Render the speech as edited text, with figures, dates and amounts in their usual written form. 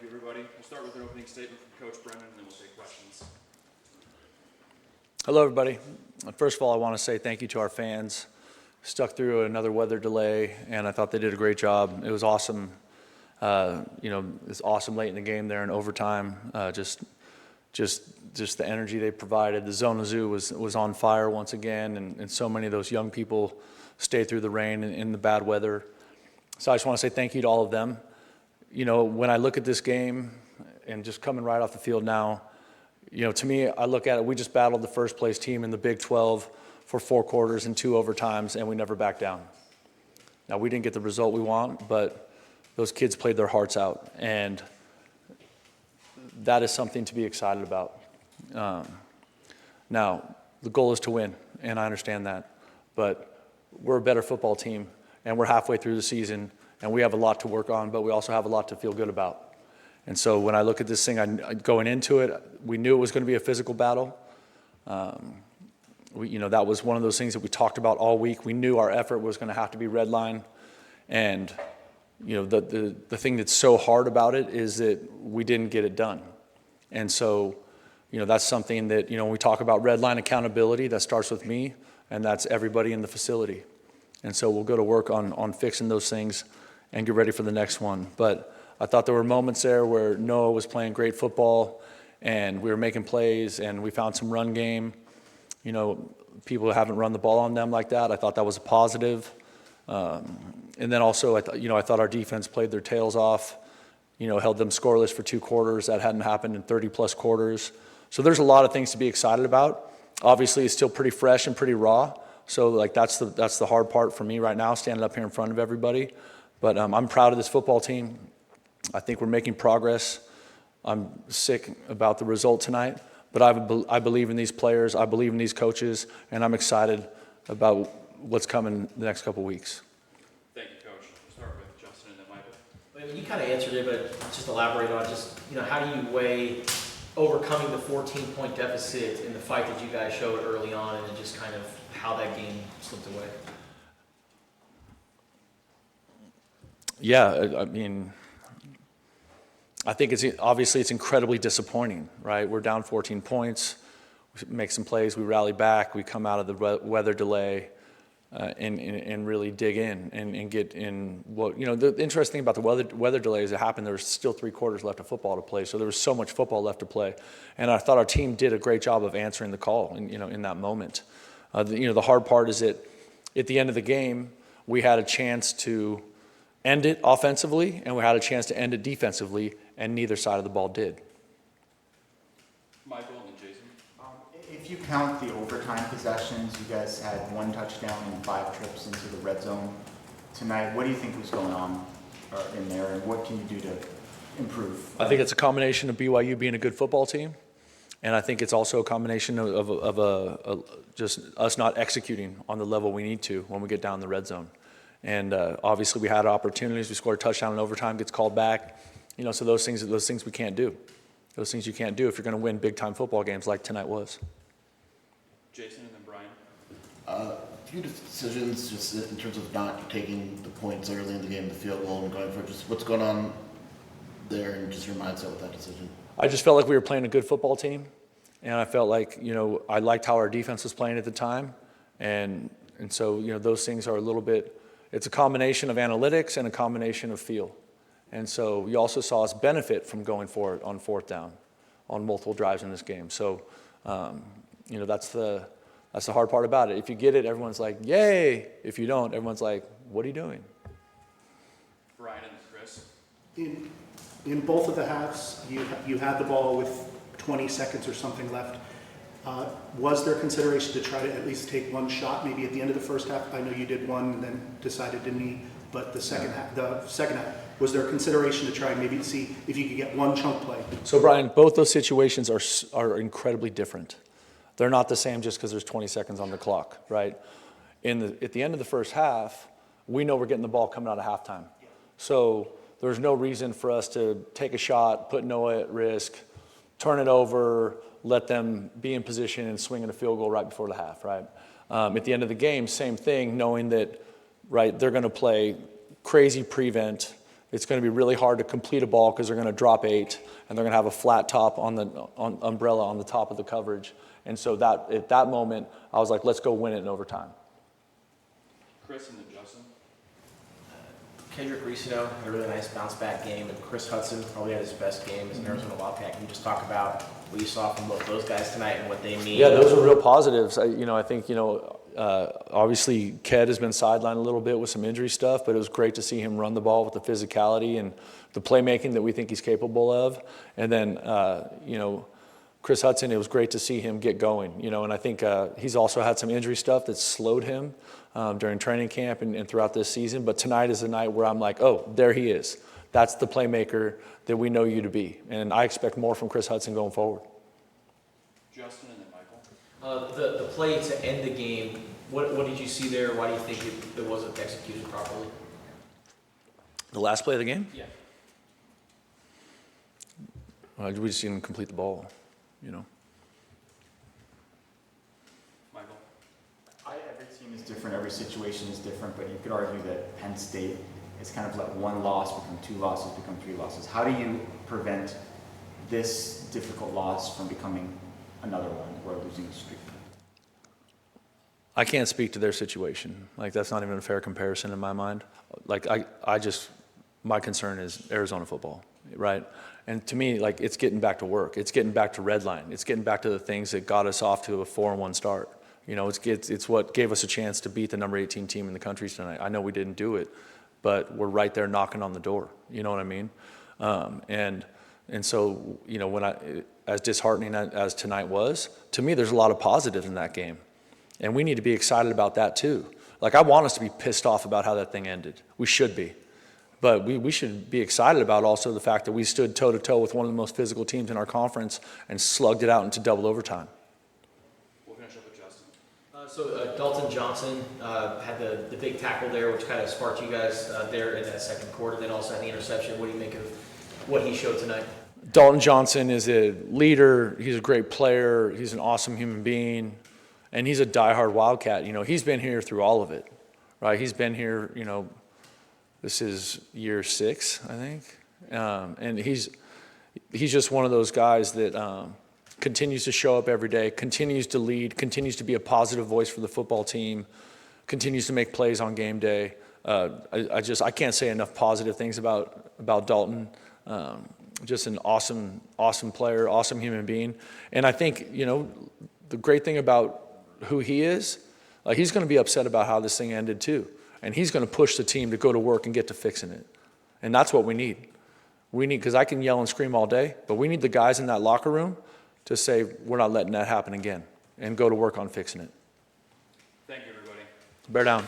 you, everybody. We'll start with an opening statement from Coach Brennan, and then we'll take questions. Hello, everybody. First of all, I want to say thank you to our fans. Stuck through another weather delay, and I thought they did a great job. It was awesome. It's awesome late in the game there in overtime. Just the energy they provided. The Zona Zoo was on fire once again, and so many of those young people stayed through the rain and in the bad weather. So I just want to say thank you to all of them. You know, when I look at this game and just coming right off the field now, you know, to me, I look at it, we just battled the first place team in the Big 12 for 4 quarters and 2 overtimes, and we never backed down. Now, we didn't get the result we want, but those kids played their hearts out, and that is something to be excited about. Now, the goal is to win, and I understand that, but we're a better football team, and we're halfway through the season, and we have a lot to work on, but we also have a lot to feel good about. And so when I look at this thing, going into it, we knew it was going to be a physical battle. That was one of those things that we talked about all week. We knew our effort was going to have to be red line. And, you know, the thing that's so hard about it is that we didn't get it done. And so, you know, that's something that, you know, when we talk about red line accountability, that starts with me, and that's everybody in the facility. And so we'll go to work on fixing those things and get ready for the next one. But I thought there were moments there where Noah was playing great football, and we were making plays, and we found some run game. You know, people haven't run the ball on them like that. I thought that was a positive. And then also, I thought our defense played their tails off, you know, held them scoreless for 2 quarters. That hadn't happened in 30-plus quarters. So there's a lot of things to be excited about. Obviously, it's still pretty fresh and pretty raw. So, like, that's the hard part for me right now, standing up here in front of everybody. But I'm proud of this football team. I think we're making progress. I'm sick about the result tonight. But I believe in these players, I believe in these coaches, and I'm excited about what's coming the next couple weeks. Thank you, Coach. We'll start with Justin and then Michael. I mean, you kind of answered it, but just elaborate on just, you know, how do you weigh overcoming the 14-point deficit in the fight that you guys showed early on, and then just kind of how that game slipped away? Yeah, I mean, I think it's incredibly disappointing, right? We're down 14 points, we make some plays, we rally back, we come out of the weather delay and really dig in and get in what, you know, the interesting thing about the weather delays that happened, there was still 3 quarters left of football to play, so there was so much football left to play. And I thought our team did a great job of answering the call, in that moment. The hard part is that at the end of the game, we had a chance to end it offensively, and we had a chance to end it defensively, and neither side of the ball did. Michael and then Jason. If you count the overtime possessions, you guys had 1 touchdown and 5 trips into the red zone tonight. What do you think was going on in there, and what can you do to improve? I think it's a combination of BYU being a good football team, and I think it's also a combination of just us not executing on the level we need to when we get down the red zone. And obviously we had opportunities. We scored a touchdown in overtime, gets called back. You know, so those things we can't do. Those things you can't do if you're going to win big-time football games like tonight was. Jason and then Brian. A few decisions just in terms of not taking the points early in the game, the field goal, and going for it. Just what's going on there and just your mindset with that decision? I just felt like we were playing a good football team, and I felt like, you know, I liked how our defense was playing at the time. And so, you know, those things are a little bit, it's a combination of analytics and a combination of feel. And so you also saw us benefit from going for it on 4th down on multiple drives in this game. So, you know, that's the hard part about it. If you get it, everyone's like, yay. If you don't, everyone's like, what are you doing? Brian and Chris. In both of the halves, you had the ball with 20 seconds or something left. Was there consideration to try to at least take 1 shot, maybe at the end of the first half? I know you did one and then decided to knee, but the second half, was there consideration to try and maybe see if you could get 1 chunk play? So, Brian, both those situations are incredibly different. They're not the same just because there's 20 seconds on the clock, right? At the end of the first half, we know we're getting the ball coming out of halftime. So there's no reason for us to take a shot, put Noah at risk, turn it over, let them be in position and swing in a field goal right before the half, right? At the end of the game, same thing, knowing that, right, they're going to play crazy prevent, It's going to be really hard to complete a ball because they're going to drop 8 and they're going to have a flat top on the umbrella on the top of the coverage. And so that at that moment, I was like, let's go win it in overtime. Chris and then Justin. Kendrick Ricino had a really nice bounce back game, and Chris Hudson probably had his best game as an Arizona Wildcat. Can you just talk about what you saw from both those guys tonight and what they mean? Yeah, those are real positives. I think, obviously Ked has been sidelined a little bit with some injury stuff, but it was great to see him run the ball with the physicality and the playmaking that we think he's capable of. And then, Chris Hudson, it was great to see him get going, and I think he's also had some injury stuff that slowed him during training camp and throughout this season. But tonight is the night where I'm like, oh, there he is. That's the playmaker that we know you to be. And I expect more from Chris Hudson going forward. Justin and then Michael. The play to end the game, what did you see there? Why do you think it wasn't executed properly? The last play of the game? Yeah. We just didn't complete the ball, Michael. Every team is different, every situation is different, but you could argue that Penn State has kind of let one loss become 2 losses, become 3 losses. How do you prevent this difficult loss from becoming another one or a losing streak? I can't speak to their situation. That's not even a fair comparison in my mind. My concern is Arizona football, right? And to me, it's getting back to work. It's getting back to red line. It's getting back to the things that got us off to a 4-1 start. It's what gave us a chance to beat the number 18 team in the country tonight. I know we didn't do it, but we're right there knocking on the door. You know what I mean? And so, as disheartening as tonight was, to me, there's a lot of positives in that game. And we need to be excited about that too. I want us to be pissed off about how that thing ended. We should be. But we should be excited about also the fact that we stood toe-to-toe with one of the most physical teams in our conference and slugged it out into double overtime. We'll finish up with Justin. So Dalton Johnson had the big tackle there, which kind of sparked you guys there in that second quarter. Then also had the interception. What do you make of what he showed tonight? Dalton Johnson is a leader. He's a great player. He's an awesome human being. And he's a diehard Wildcat. He's been here through all of it, right? He's been here, this is year 6, I think. And he's just one of those guys that continues to show up every day, continues to lead, continues to be a positive voice for the football team, continues to make plays on game day. I can't say enough positive things about Dalton. Just an awesome player, awesome human being. And I think, the great thing about who he is, he's going to be upset about how this thing ended too. And he's going to push the team to go to work and get to fixing it. And that's what we need. Because I can yell and scream all day, but we need the guys in that locker room to say, we're not letting that happen again, and go to work on fixing it. Thank you, everybody. Bear down.